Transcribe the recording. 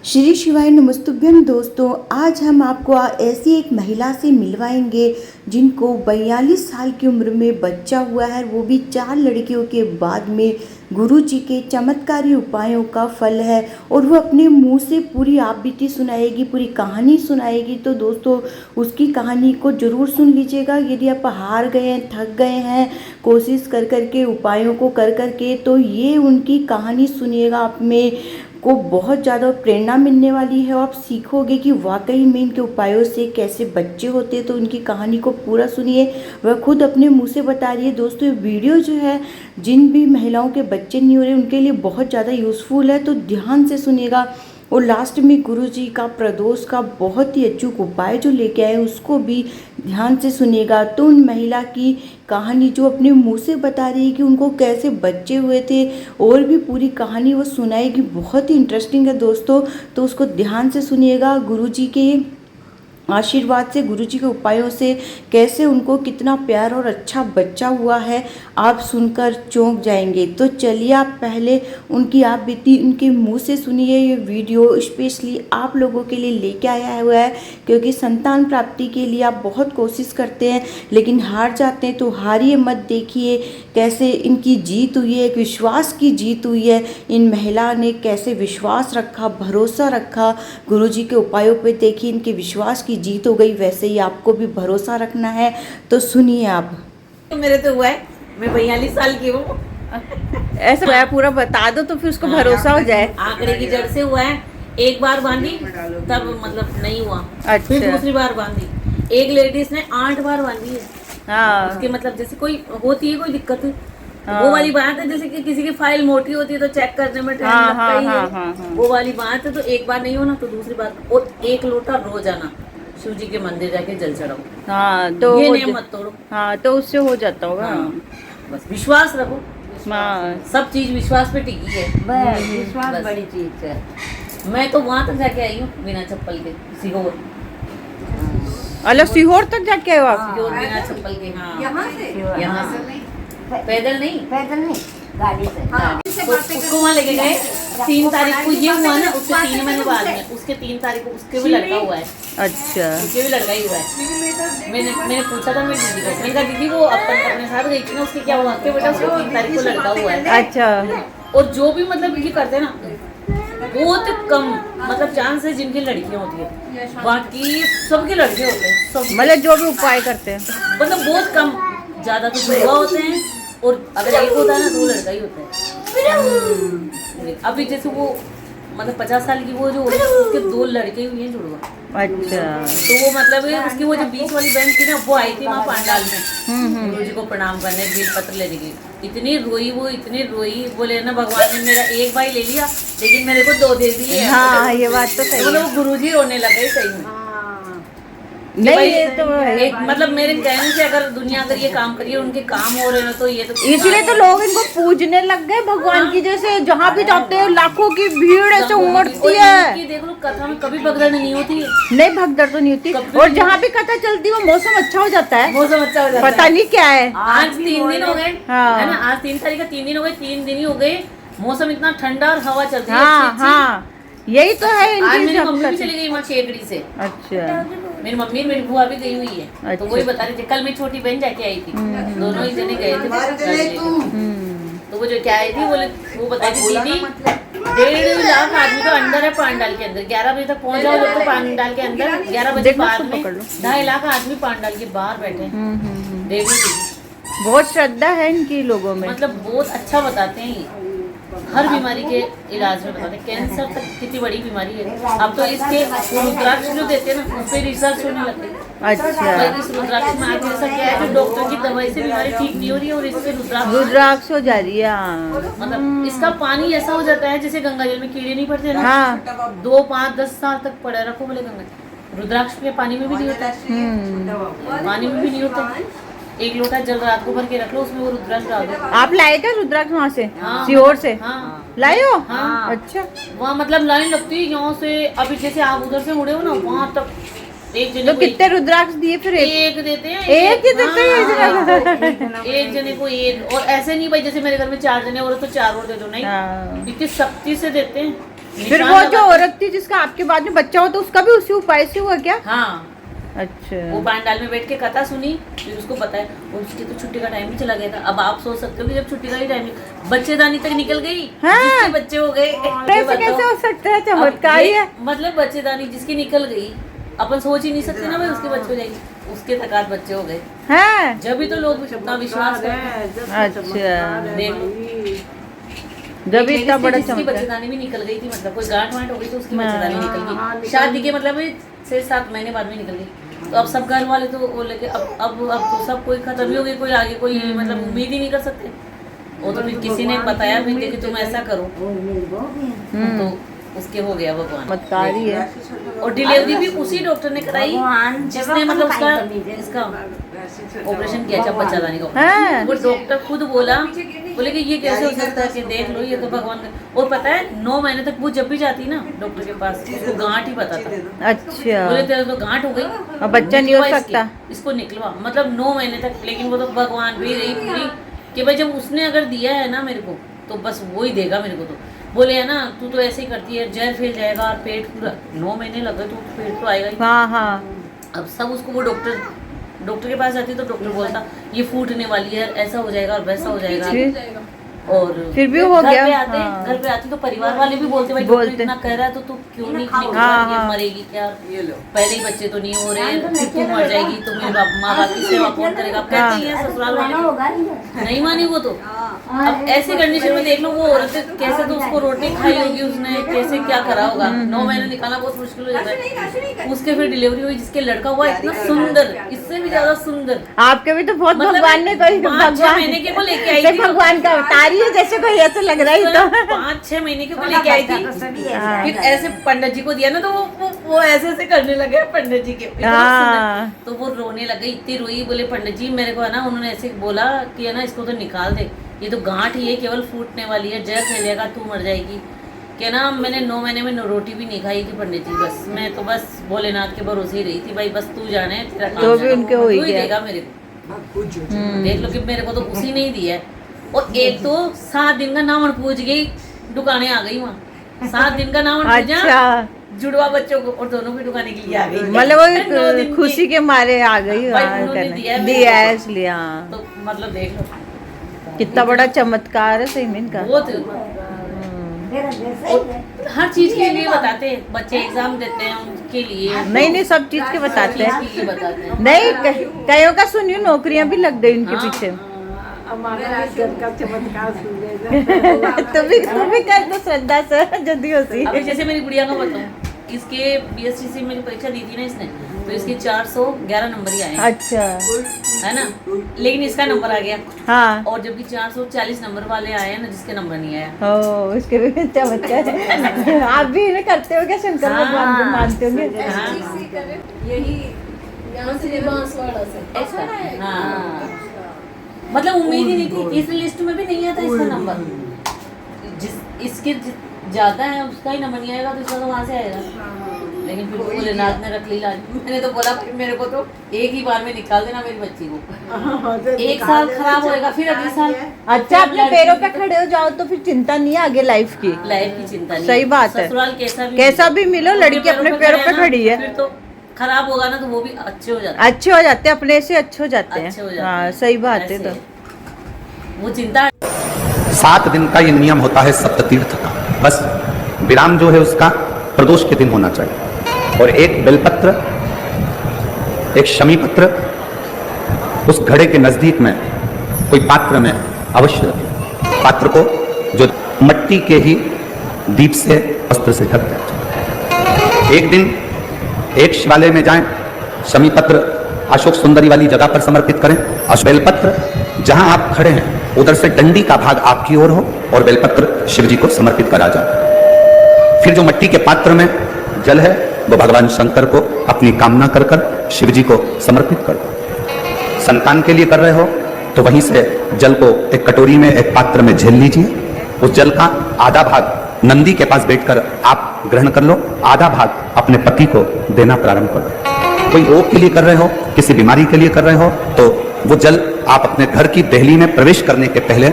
श्री शिवाय नमस्तुभ्यम दोस्तों, आज हम आपको ऐसी एक महिला से मिलवाएंगे जिनको 42 साल की उम्र में बच्चा हुआ है, वो भी 4 लड़कियों के बाद में गुरु जी के चमत्कारी उपायों का फल है। और वो अपने मुंह से पूरी आप बीती सुनाएगी, पूरी कहानी सुनाएगी। तो दोस्तों उसकी कहानी को ज़रूर सुन लीजिएगा। यदि आप हार गए हैं, थक गए हैं कोशिश कर करके, उपायों को कर करके, तो ये उनकी कहानी सुनिएगा। आप में को बहुत ज़्यादा प्रेरणा मिलने वाली है और आप सीखोगे कि वाकई में इनके उपायों से कैसे बच्चे होते हैं। तो उनकी कहानी को पूरा सुनिए, वह खुद अपने मुंह से बता रही है। दोस्तों ये वीडियो जो है, जिन भी महिलाओं के बच्चे नहीं हो रहे उनके लिए बहुत ज़्यादा यूज़फुल है, तो ध्यान से सुनिएगा। और लास्ट में गुरु जी का प्रदोष का बहुत ही अचूक उपाय जो लेके आए उसको भी ध्यान से सुनिएगा। तो उन महिला की कहानी जो अपने मुंह से बता रही है कि उनको कैसे बच्चे हुए थे, और भी पूरी कहानी वो सुनाएगी, बहुत ही इंटरेस्टिंग है दोस्तों। तो उसको ध्यान से सुनिएगा। गुरु जी के आशीर्वाद से, गुरु जी के उपायों से कैसे उनको कितना प्यार और अच्छा बच्चा हुआ है, आप सुनकर चौंक जाएंगे। तो चलिए आप पहले उनकी आप बीती उनके मुंह से सुनिए। ये वीडियो स्पेशली आप लोगों के लिए लेके आया हुआ है, क्योंकि संतान प्राप्ति के लिए आप बहुत कोशिश करते हैं लेकिन हार जाते हैं। तो हारिए मत, देखिए कैसे इनकी जीत हुई है, एक विश्वास की जीत हुई है। इन महिला ने कैसे विश्वास रखा, भरोसा रखा गुरु जी के उपायों पे। देखिए इनके विश्वास की जीत हो गई, वैसे ही आपको भी भरोसा रखना है। तो सुनिए आप। तो मेरे तो हुआ है, मैं 42 साल की हूँ। ऐसा हुआ है, पूरा बता दो तो फिर उसको भरोसा हो जाए। आंकड़े की जड़ से हुआ है। एक बार बांधी तब मतलब नहीं हुआ, अच्छा। फिर दूसरी बार बांधी। एक लेडीज ने 8 बार बांधी है। हाँ, उसके मतलब जैसे कोई होती है कोई दिक्कत, हाँ। वो वाली बात है। जैसे कि किसी की फाइल मोटी होती है तो चेक करने में टाइम लगता ही है। वो वाली बात है। तो एक बार नहीं होना तो दूसरी बार, और 1 लोटा रोजाना शिव जी के मंदिर जाके जल चढ़ाओ। हाँ, तो ये नियम मत तोड़ो। हाँ, तो उससे हो जाता होगा। हाँ, बस विश्वास रखो। हाँ, सब चीज विश्वास पे टिकी है। बस विश्वास बस। बड़ी चीज है। मैं तो वहां तक जाके आई हूँ बिना चप्पल के, सीहोर। अलग सीहोर तक जाके आए हो आप? सीहोर बिना चप्पल के। हाँ, यहाँ से पैदल नहीं, पैदल नहीं, गाड़ी से। तो उसको वहाँ लेके गए। 3 तारीख को ये हुआ ना, उसके 3 महीने बाद में, उसके 3 तारीख को उसके भी लड़का हुआ है। अच्छा। उसके भी लड़का ही हुआ है। मैंने पूछा था मेरी दीदी को, मैंने कहा दीदी वो अपने साथ गई थी ना, उसके क्या हुआ? बेटा उसको 3 तारीख को लड़का हुआ है। अच्छा। और जो भी मतलब ये करते हैं ना, बहुत कम मतलब चांस है जिनकी लड़कियां होती है, बाकी सबके लड़के होते हैं। सब मतलब जो भी उपाय करते हैं, मतलब बहुत कम, ज्यादा तो जुड़वा होते हैं। और अगर एक होता है ना तो वो लड़का ही होता है। अभी जैसे वो मतलब 50 साल की वो जो उसके 2 लड़के हुए हैं जुड़वा। अच्छा। तो वो मतलब उसकी वो जो 20 वाली बहन थी ना, वो आई थी वहाँ पांडाल में गुरु जी को प्रणाम करने, बेल पत्र लेने के लिए। इतनी रोई वो, इतनी रोई। बोले ना भगवान ने मेरा एक भाई ले लिया लेकिन मेरे को 2 दे दिए। हाँ, ये बात तो सही मतलब है। वो गुरु जी रोने लगे सही में। नहीं, ये तो एक मतलब मेरे कहने से अगर दुनिया अगर ये काम करिए, उनके काम हो रहे हैं तो ये तो इसलिए तो लोग इनको पूजने लग गए भगवान की। जैसे जहाँ भी जाते हैं लाखों की भीड़ ऐसे उमड़ती है। देख लो कथा में कभी भगदड़ नहीं होती है। नहीं, भगदड़ तो नहीं होती। और जहाँ भी कथा चलती है वो मौसम अच्छा हो जाता है। मौसम अच्छा हो जाता है। पता नहीं क्या है। आज 3 दिन हो गए, हाँ। है ना? आज 3 तारीख का 3 दिन हो गए, 3 दिन ही हो गए। मौसम इतना ठंडा और हवा चल रही है। हाँ, हाँ, यही तो है आज इनकी मेरी मम्मी भी शक्ति। चली गई वहाँ शेखड़ी से। अच्छा। मेरी मम्मी और मेरी बुआ भी गई हुई है। तो अच्छा। वही बता रही थी, कल मेरी छोटी बहन जाके आई थी। दोनों ही जने गए थे। तो वो जो क्या आई थी, वो बताई थी दीदी 1.5 लाख आदमी तो अंदर है पांडाल के अंदर। 11 बजे तक पहुंच जाओ लोग तो पांडाल के अंदर। 11 बजे बाद में 2.5 लाख आदमी पांडाल के बाहर बैठे हैं। देख लीजिए, बहुत श्रद्धा है इनकी लोगों में। मतलब बहुत अच्छा बताते हैं ये। हर बीमारी के इलाज में बताते हैं। कैंसर तक कितनी बड़ी बीमारी है। अब तो इसके रुद्राक्ष जो देते हैं ना, उस पर रिसर्च होने लग गई। अच्छा। इस रुद्राक्ष में आगे ऐसा क्या है जो डॉक्टर की दवाई से बीमारी ठीक नहीं हो रही है, और इससे रुद्राक्ष हो जा रही है। हाँ। मतलब इसका पानी ऐसा हो जाता है जैसे गंगा जल में कीड़े नहीं पड़ते ना। हाँ। 2, 5, 10 साल तक पड़े रखो बोले गंगा। रुद्राक्ष के पानी में भी नहीं होता है। पानी में भी नहीं होता। 1 लोटा जल रात को भर के रख लो, उसमें वो रुद्राक्ष डाल दो। आप लाए क्या रुद्राक्ष वहाँ से? हाँ, सीहोर से? हाँ। लाए हो? हाँ। अच्छा। वहाँ मतलब लाइन लगती है यहाँ से। अभी जैसे आप उधर से मुड़े हो ना, वहाँ तक एक जने तो को कितने रुद्राक्ष दिए फिर? एक देते हैं। एक ही देते हैं? एक जने को एक। और ऐसे नहीं भाई जैसे मेरे घर में 4 जने और तो 4 और दे दो, नहीं। हाँ। इतनी सख्ती से देते हैं। फिर निशान वो लगा जो के- औरत थी जिसका आपके बाद में बच्चा हुआ तो उसका भी उसी उपाय से हुआ क्या? हाँ, अच्छा। वो पंडाल में बैठ के कथा सुनी, फिर उसको पता है, और उसकी तो छुट्टी का टाइम ही चला गया था। अब आप सोच सकते हो कि जब छुट्टी का ही टाइम, बच्चेदानी तक निकल गई, हाँ। जिसके बच्चे हो गए, ये ऐसे बताओ। कैसे हो सकता है? अब चमत्कार ही ये है। मतलब बच्चेदानी जिसकी निकल गई, अपन सोच ही नहीं सकते ना भाई उसके बच्चे हो जाएंगे, उसके तकात बच्चे हो गए, हैं? जब भी तो लोग अपना विश्वास करते हैं। अच्छा, देख लो, जब एक इतना लेडीज थी बड़ा जिसकी चमत्कार। बच्चेदानी भी निकल गई थी, मतलब कोई गांठ वांठ हो गई तो उसकी हाँ। बच्चेदानी निकल गई, शादी के मतलब 6-7 महीने बाद में निकल गई। तो अब सब घर वाले तो बोले कि अब तो सब कोई खत्म ही हो गई, कोई आगे कोई मतलब उम्मीद ही नहीं कर सकते। वो तो फिर किसी ने बताया भी कि तुम ऐसा करो, तो उसके हो गया भगवान। चमत्कार ही है। और डिलीवरी भी उसी डॉक्टर ने कराई भगवान जिसने मतलब उसका इसका ऑपरेशन किया था बच्चादानी का। हाँ। वो डॉक्टर खुद बोला, बोले कि ये कैसे हो सकता है कि देख लो ये तो भगवान का। और पता है 9 महीने तक वो जब भी जाती ना डॉक्टर के पास, उसको गांठ ही पता था। अच्छा, बोले तेरे तो गांठ हो गई, अब बच्चा नहीं हो निकलवा सकता। इसको निकलवा, मतलब 9 महीने तक। लेकिन वो तो भगवान भी रही पूरी कि भाई जब उसने अगर दिया है ना मेरे को तो बस वो ही देगा मेरे को। तो बोले है ना तू तो ऐसे ही करती है, जहर फैल जाएगा और पेट पूरा 9 महीने लगे तो पेट तो आएगा ही। हाँ हाँ। अब सब उसको वो डॉक्टर के पास जाती तो डॉक्टर बोलता ये फूटने वाली है, ऐसा हो जाएगा और वैसा हो जाएगा। और फिर भी हो घर गया। पे आते हाँ। घर पे आती तो परिवार वाले भी बोलते भाई डॉक्टर बोलते। इतना कह रहा है तो तू क्यों नहीं निकल हाँ, रही है, हाँ। मरेगी क्या, पहले ही बच्चे तो नहीं हो रहे हैं, फिर तू मर जाएगी तो मेरे माँ बाप की सेवा कौन करेगा। अब कहते ही हैं ससुराल वाले, नहीं मानी वो तो। अब ऐसी कंडीशन में देख लो वो औरत कैसे तो उसको रोटी खाई होगी उसने, कैसे क्या करा होगा। 9 महीने निकालना बहुत मुश्किल हो जाता है। उसके फिर डिलीवरी हुई, जिसके लड़का हुआ इतना सुंदर, इससे भी ज्यादा सुंदर, आपके भी तो बहुत मतलब भगवान ने कोई 5-6 महीने के को लेके आई ये थी। भगवान का अवतार ही है, जैसे कोई ऐसे लग रहा है तो। 5-6 महीने के को लेके आई थी। फिर ऐसे पंडित जी को दिया ना तो वो ऐसे करने लगे पंडित जी के, इतना हाँ। सुंदर। तो वो रोने लगे, इतनी रोई, बोले पंडित जी मेरे को है ना, उन्होंने ऐसे बोला कि है ना इसको तो निकाल दे, ये तो गांठ ही है, केवल फूटने वाली है, जहर फैलेगा तू मर जाएगी। क्या ना मैंने 9 महीने में रोटी भी नहीं खाई थी पंडित जी, बस मैं तो बस भोलेनाथ के भरोसे ही रही थी भाई, बस तू जाने तेरा काम तो भी जाने, उनके हो ही तू ही गया। देगा मेरे को। देख लो कि मेरे को तो उसी ने ही दिया है। और एक तो 7 दिन का नामन पूछ गई, दुकानें आ गई वहाँ 7 दिन का नामन पूछा, अच्छा, जुड़वा बच्चों को, और दोनों की दुकानें के लिए आ गई। मतलब 9 दिन वो खुशी के मारे आ गई। भाई हाँ, उन्होंने करने। दिया है दिया है मेरे को। इसलिए। हाँ, तो मतलब देख लो कितना बड़ा चमत्कार है सही में इनका। बहुत हर चीज के लिए बताते हैं, बच्चे एग्जाम देते हैं उनके लिए, नहीं नहीं, सब चीज के बताते हैं। चीज के लिए बताते हैं। नहीं, कईयों का सुनियो नौकरियां भी लग गई उनके हाँ। पीछे। चमत्कार तुम भी कर दो श्रद्धा से जल्दी होती अभी है। जैसे मेरी गुड़िया का बताऊं, इसके बीएसटीसी में जो परीक्षा दी थी ना इसने, तो इसके 411 नंबर ही आए हैं, अच्छा, है ना, लेकिन इसका नंबर आ गया। हाँ। और जबकि 440 नंबर वाले आए हैं ना जिसके नंबर नहीं आया। ओ, इसके भी चमत्कार है। आप भी इन्हें करते हो क्या? शंकर हाँ। भगवान को मानते होंगे? ऐसा? हाँ, मतलब उम्मीद ही नहीं थी, इस लिस्ट में भी नहीं आता इसका नंबर, इसके ज्यादा है उसका ही नंबर नहीं आएगा तो इसका तो वहाँ से आएगा। लेकिन फिर भोलेनाथ ने रख ली लाज। मैंने तो बोला भाई मेरे को तो एक ही बार में निकाल देना मेरी बच्ची को, 1 साल खराब होएगा फिर अगले साल। अच्छा, अपने पैरों पे खड़े हो जाओ तो फिर चिंता नहीं है आगे लाइफ की। लाइफ की चिंता नहीं, सही बात है। ससुराल कैसा भी मिलो, लड़की अपने पैरों पे खड़ी है। फिर तो खराब होगा ना तो वो भी अच्छे हो जाते अच्छे हो जाते हैं, अपने से अच्छे हो जाते हैं। अच्छे हो जाते हाँ, हैं। सही बात है। ऐसे तो वो चिंता 7 दिन का ये नियम होता है सप्ततीर्थ का। बस विराम जो है उसका प्रदोष के दिन होना चाहिए। और एक बेलपत्र, एक शमी पत्र उस घड़े के नजदीक में कोई पात्र में अवश्य रखें। पात्र को जो मट्टी के ही दीप से वस्त्र से ढक दें। एक दिन एक शिवालय में जाएं, शमी पत्र अशोक सुंदरी वाली जगह पर समर्पित करें, और बेलपत्र जहां आप खड़े हैं उधर से डंडी का भाग आपकी ओर हो और बेलपत्र शिव जी को समर्पित करा जाए। फिर जो मट्टी के पात्र में जल है वो भगवान शंकर को अपनी कामना कर कर शिव जी को समर्पित कर दो। संतान के लिए कर रहे हो तो वहीं से जल को एक कटोरी में, एक पात्र में झेल लीजिए। उस जल का आधा भाग नंदी के पास बैठकर आप ग्रहण कर लो, आधा भाग अपने पति को देना प्रारंभ कर दो। कोई रोग के लिए कर रहे हो, किसी बीमारी के लिए कर रहे हो तो वो जल आप अपने घर की देहली में प्रवेश करने के पहले